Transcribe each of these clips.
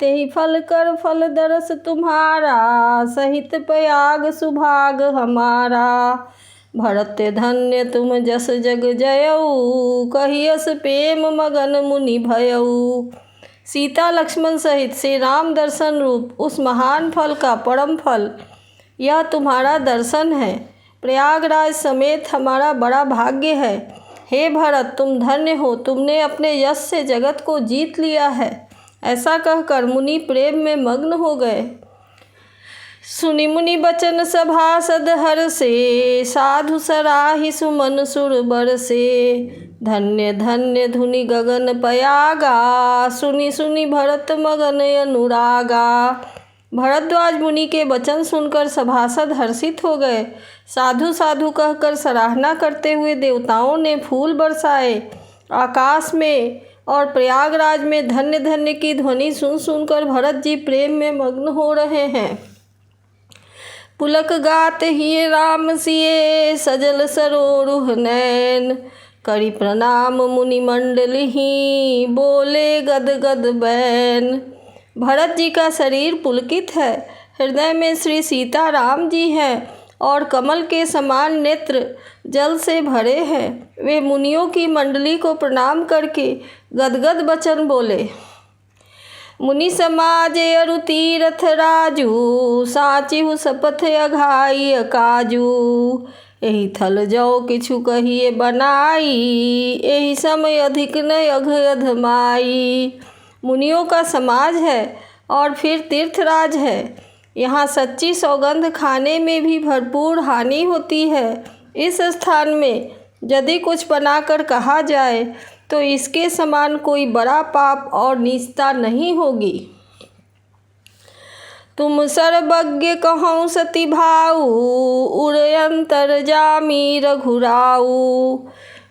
तेहि फल कर फल दरस तुम्हारा, सहित प्रयाग सुभाग हमारा। भरत धन्य तुम जस जग जयऊ, कहियस प्रेम मगन मुनि भयऊ। सीता लक्ष्मण सहित श्री राम दर्शन रूप उस महान फल का परम फल यह तुम्हारा दर्शन है। प्रयागराज समेत हमारा बड़ा भाग्य है। हे भरत, तुम धन्य हो, तुमने अपने यश से जगत को जीत लिया है। ऐसा कहकर मुनि प्रेम में मग्न हो गए। सुनि मुनि बचन सभासद हर्षे, साधु सराहि सुमन सुर बरसे। धन्य धन्य धुनि गगन पयागा, सुनि सुनि भरत मगन अनुरागा। भरद्वाज मुनि के वचन सुनकर सभासद हर्षित हो गए। साधु साधु कहकर सराहना करते हुए देवताओं ने फूल बरसाए। आकाश में और प्रयागराज में धन्य धन्य की ध्वनि सुन सुनकर भरत जी प्रेम में मग्न हो रहे हैं। पुलक गात ही राम सिए, सजल सरोरुह नैन। करि प्रणाम मुनि मंडली, बोले गद गद बैन। भरत जी का शरीर पुलकित है, हृदय में श्री सीता राम जी हैं और कमल के समान नेत्र जल से भरे हैं। वे मुनियों की मंडली को प्रणाम करके गदगद वचन बोले। मुनि समाज अरु तीरथ राजू, साचिहु शपथ अघाई काजू। एहि थल जौ किछु कहिए बनाई, एहि समय अधिक न अघ अधमाई। मुनियों का समाज है और फिर तीर्थराज है। यहाँ सच्ची सौगंध खाने में भी भरपूर हानि होती है। इस स्थान में यदि कुछ बनाकर कहा जाए तो इसके समान कोई बड़ा पाप और नीचता नहीं होगी। तुम सर्वज्ञ कहूँ सति भाऊ, उर अंतरजामी रघुराऊ।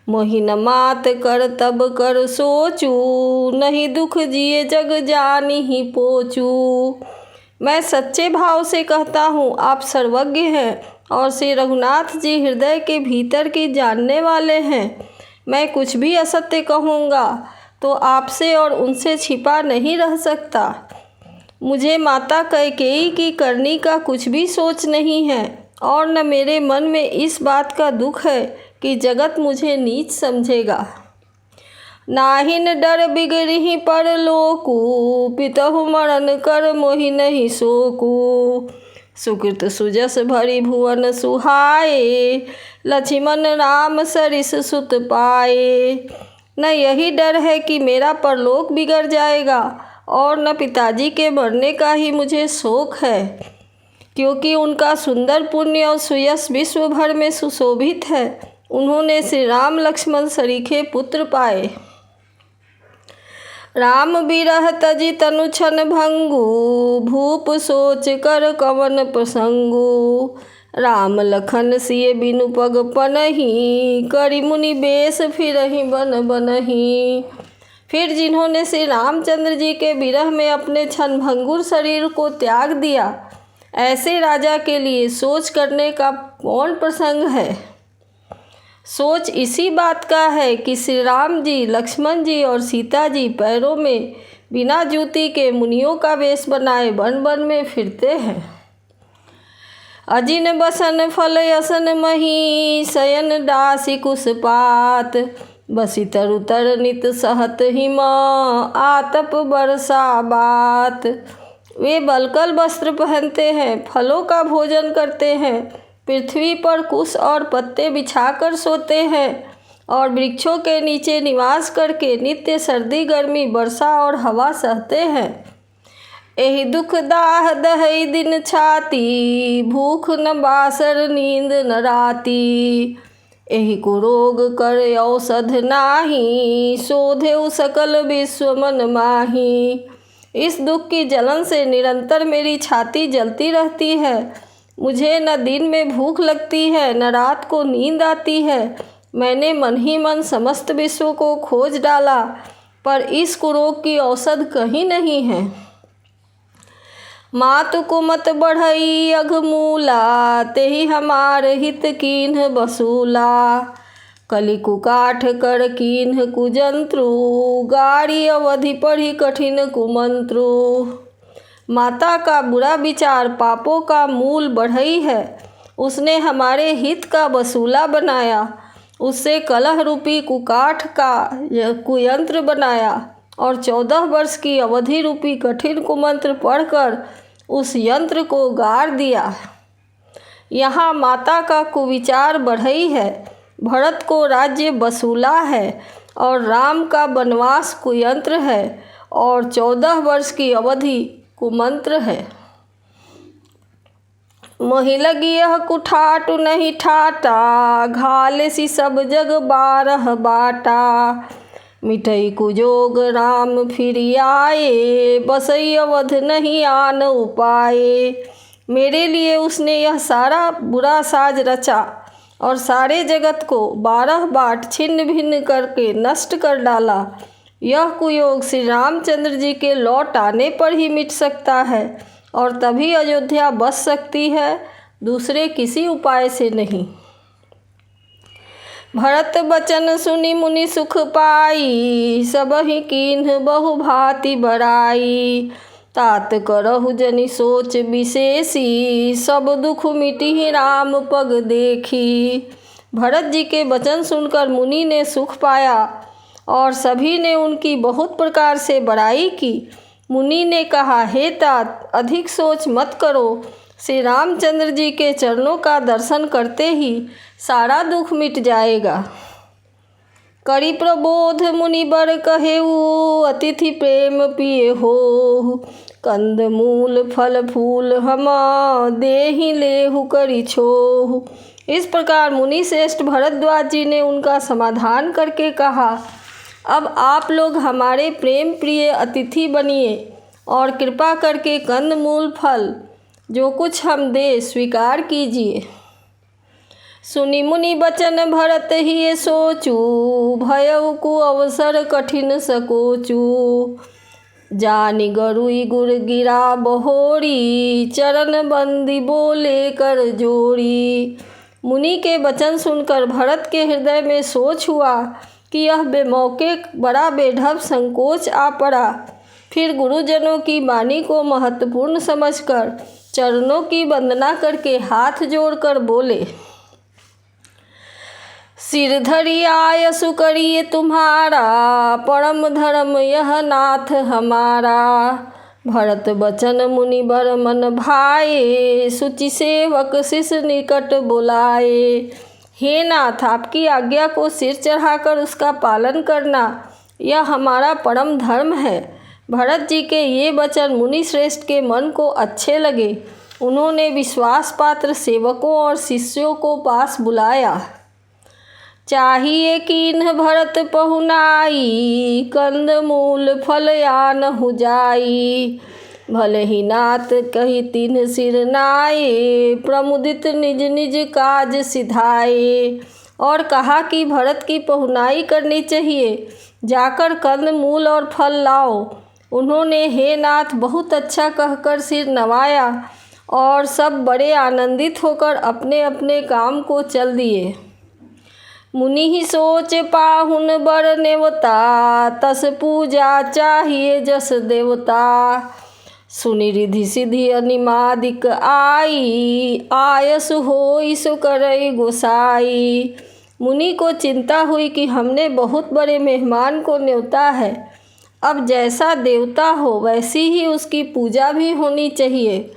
मोहिन मात कर तब कर सोचू, नहीं दुख जिए जग जानी ही पोचू। मैं सच्चे भाव से कहता हूँ, आप सर्वज्ञ हैं और श्री रघुनाथ जी हृदय के भीतर की जानने वाले हैं। मैं कुछ भी असत्य कहूँगा तो आपसे और उनसे छिपा नहीं रह सकता। मुझे माता कैकेयी की करनी का कुछ भी सोच नहीं है और न मेरे मन में इस बात का दुख है कि जगत मुझे नीच समझेगा। नाहिन डर बिगड़ही परलोकु, पितहु मरण कर मोहि नहीं शोकु। सुकृत सुजस भरी भुवन सुहाए, लक्ष्मण राम सरिस सुत पाए। न यही डर है कि मेरा परलोक बिगड़ जाएगा और न पिताजी के मरने का ही मुझे शोक है, क्योंकि उनका सुंदर पुण्य और सुयश विश्व भर में सुशोभित है। उन्होंने श्री राम लक्ष्मण सरीखे पुत्र पाए। राम बिरह तजि तनु छन भंगु, भूप सोच कर कवन प्रसंगु। राम लखन सिय बिनु पग पनहि, करि मुनि बेश फिरहि बन बनहि। फिर जिन्होंने श्री रामचंद्र जी के विरह में अपने क्षणभंगुर शरीर को त्याग दिया, ऐसे राजा के लिए सोच करने का कौन प्रसंग है। सोच इसी बात का है कि श्री राम जी, लक्ष्मण जी और सीता जी पैरों में बिना जूती के मुनियों का वेश बनाए वन वन में फिरते हैं। अजिन बसन फल यसन मही, शयन दासी कुशपात। बसी तरु तर नित सहत हिम, आतप बरसा बात। वे बलकल वस्त्र पहनते हैं, फलों का भोजन करते हैं, पृथ्वी पर कुश और पत्ते बिछाकर सोते हैं और वृक्षों के नीचे निवास करके नित्य सर्दी गर्मी वर्षा और हवा सहते हैं। एहि दुख दाह दहई दिन छाती, भूख न बासर नींद न राती। एहि कुरोग कर औषध नाही, शोधेउ सकल विश्व मन माही। इस दुख की जलन से निरंतर मेरी छाती जलती रहती है। मुझे न दिन में भूख लगती है न रात को नींद आती है। मैंने मन ही मन समस्त विश्व को खोज डाला, पर इस कुरोग की औषध कहीं नहीं है। मातु को मत बढ़ई अघमूला, तेहि हमार हित कीन्ह बसूला। कलिकु काठ कर कीन्ह कुजंत्रु, गाड़ी अवधि पढ़ी कठिन कुमंत्रु। माता का बुरा विचार पापों का मूल बढ़ई है। उसने हमारे हित का वसूला बनाया, उससे कलह रूपी कुकाठ का कुयंत्र बनाया और 14 वर्ष की अवधि रूपी कठिन कुमंत्र पढ़कर उस यंत्र को गाड़ दिया। यहाँ माता का कुविचार बढ़ई है, भरत को राज्य वसूला है और राम का वनवास कुयंत्र है और 14 वर्ष की अवधि कुमंत्र है। मोहि लगी यह कुठाटु नहीं ठाटा, घाले सी सब जग 12 बाटा। मिटई कुजोग राम फिर आए, बसई अवध नहीं आन उपाए। मेरे लिए उसने यह सारा बुरा साज रचा और सारे जगत को 12 बाट छिन्न भिन्न करके नष्ट कर डाला। यह कुयोग श्री रामचंद्र जी के लौट आने पर ही मिट सकता है और तभी अयोध्या बस सकती है, दूसरे किसी उपाय से नहीं। भरत बचन सुनि मुनि सुख पाई, सबहि कीन्ह बहु भांति बड़ाई। तात करहु जनि सोच विशेषी, सब दुख मिटिहि राम पग देखी। भरत जी के वचन सुनकर मुनि ने सुख पाया और सभी ने उनकी बहुत प्रकार से बड़ाई की। मुनि ने कहा, हे तात, अधिक सोच मत करो, श्री रामचंद्र जी के चरणों का दर्शन करते ही सारा दुख मिट जाएगा। करी प्रबोध मुनि बर कहेऊ, अतिथि प्रेम पिए हो। कंद मूल फल फूल हम देहि लेहु करी छोहु। इस प्रकार मुनि श्रेष्ठ भरद्वाज जी ने उनका समाधान करके कहा, अब आप लोग हमारे प्रेम प्रिय अतिथि बनिए और कृपा करके कंद मूल फल जो कुछ हम दे स्वीकार कीजिए। सुनि मुनि बचन भरत ही सोचू, भयउ कु अवसर कठिन सकोचू। जानि गरुई गुर गिरा बहोरी, चरण बंदी बोले कर जोड़ी। मुनि के वचन सुनकर भरत के हृदय में सोच हुआ कि यह बेमौके बड़ा बेढब संकोच आ पड़ा। फिर गुरुजनों की वाणी को महत्वपूर्ण समझकर चरणों की वंदना करके हाथ जोड़कर बोले, सिर धरि आयसु करिए तुम्हारा, परम धर्म यह नाथ हमारा। भरत बचन मुनि बर मन भाए, सुचि सेवक शिष निकट बुलाए। हे नाथ, आपकी आज्ञा को सिर चढ़ाकर उसका पालन करना यह हमारा परम धर्म है। भरत जी के ये वचन मुनि श्रेष्ठ के मन को अच्छे लगे। उन्होंने विश्वास पात्र सेवकों और शिष्यों को पास बुलाया। चाहिए कीन्ह भरत पहुनाई, कंद मूल फल आन हो जाई। भले ही नाथ कही तीन सिर नाये, प्रमुदित निज निज काज सिधाए। और कहा कि भरत की पहुनाई करनी चाहिए, जाकर कंद मूल और फल लाओ। उन्होंने हे नाथ बहुत अच्छा कहकर सिर नवाया और सब बड़े आनंदित होकर अपने अपने काम को चल दिए। मुनि ही सोच पाहुन बर नेवता, तस पूजा चाहिए जस देवता। सुनि रिधि सिद्धि अनिमादिक आई, आयस होई सो करई गोसाई। मुनि को चिंता हुई कि हमने बहुत बड़े मेहमान को न्योता है, अब जैसा देवता हो वैसी ही उसकी पूजा भी होनी चाहिए।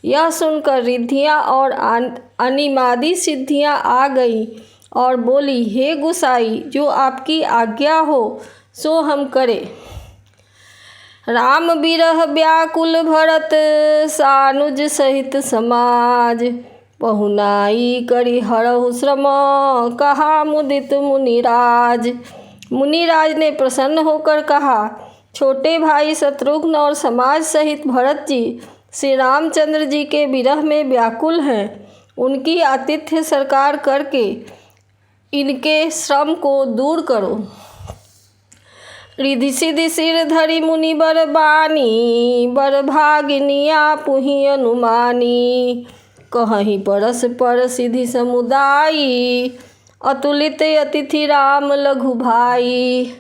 यह सुनकर रिद्धियाँ और अनिमादी सिद्धियाँ आ गईं और बोली, हे गुसाई, जो आपकी आज्ञा हो सो हम करें। राम बिरह व्याकुल भरत, सानुज सहित समाज। पहुनाई करी हरहु श्रम, कहा मुदित मुनिराज। मुनिराज ने प्रसन्न होकर कहा, छोटे भाई शत्रुघ्न और समाज सहित भरत जी श्री रामचंद्र जी के विरह में व्याकुल हैं। उनकी आतिथ्य सत्कार करके इनके श्रम को दूर करो। रिधि सिद्धि सिर धरि मुनि बर बानी, बर भागिनिया पुहि अनुमानी। कहीं परस पर सिद्धि समुदायी, अतुलित अतिथि राम लघु भाई।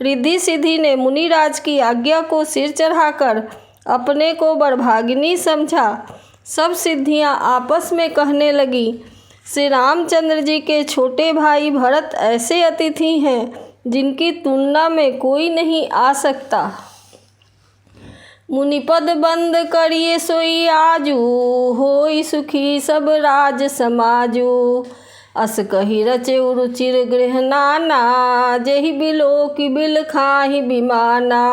रिद्धि सिद्धि ने मुनिराज की आज्ञा को सिर चढ़ाकर अपने को बड़भागिनी समझा। सब सिद्धियां आपस में कहने लगी, श्री रामचंद्र जी के छोटे भाई भरत ऐसे अतिथि हैं जिनकी तुलना में कोई नहीं आ सकता। मुनिपद बंद करिए सोई आजू, होई सुखी सब राज समाजू। अस कही रचे रुचिर गृह नाना, जेहि बिलो की बिल खाहि बिमाना।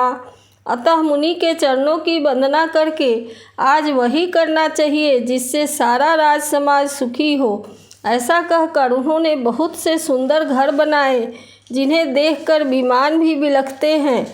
अतः मुनि के चरणों की वंदना करके आज वही करना चाहिए जिससे सारा राज समाज सुखी हो। ऐसा कहकर उन्होंने बहुत से सुंदर घर बनाए जिन्हें देखकर विमान भी बिलखते हैं।